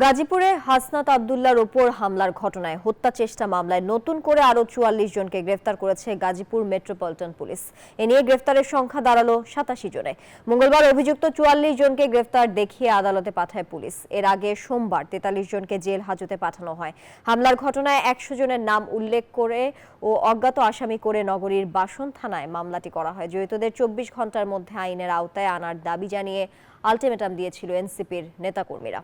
গাজীপুরে হাসনাত আব্দুল্লাহর ওপর হামলার ঘটনায় হত্যা চেষ্টা মামলায় নতুন করে আরও ৪৪ জনকে গ্রেফতার করেছে গাজীপুর মেট্রোপলিটন পুলিশ। এ নিয়ে গ্রেফতারের সংখ্যা দাঁড়ালো ৮৭ জনে। মঙ্গলবার অভিযুক্ত ৪৪ জনকে গ্রেফতার দেখিয়ে আদালতে পাঠায় পুলিশ। এর আগে সোমবার ৪৩ জনকে জেল হাজতে পাঠানো হয়। হামলার ঘটনায় ১০০ জনের নাম উল্লেখ করে ও অজ্ঞাত আসামি করে নগরীর বাসন থানায় মামলাটি করা হয়। জড়িতদের ২৪ ঘন্টার মধ্যে আইনের আওতায় আনার দাবি জানিয়ে আলটিমেটাম দিয়েছিল এনসিপির নেতাকর্মীরা।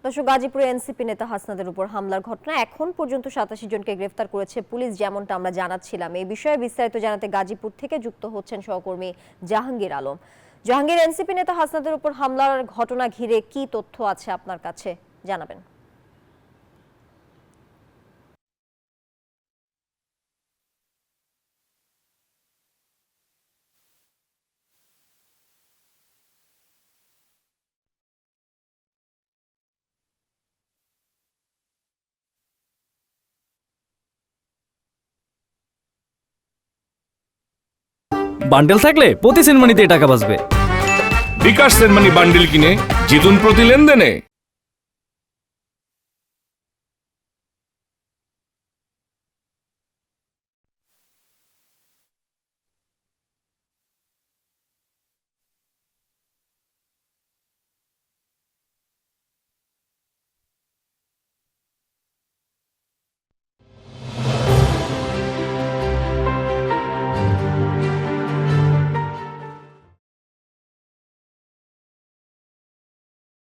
দর্শক, গাজীপুরে এনসিপি নেতা হাসনাতের উপর হামলার ঘটনা এখন পর্যন্ত ৮৭ জনকে গ্রেফতার করেছে পুলিশ, যেমনটা আমরা জানাচ্ছিলাম। এই বিষয়ে বিস্তারিত জানাতে গাজীপুর থেকে যুক্ত হচ্ছেন সহকর্মী জাহাঙ্গীর আলম। জাহাঙ্গীর, এনসিপি নেতা হাসনাতের উপর হামলার ঘটনা ঘিরে কি তথ্য আছে আপনার কাছে, জানাবেন। বান্ডেল থাকলে প্রতি সেনমানিতে টাকা বাঁচবে। বিকাশ সেনমানি বান্ডিল কিনে জিতুন প্রতি লেনদেনে।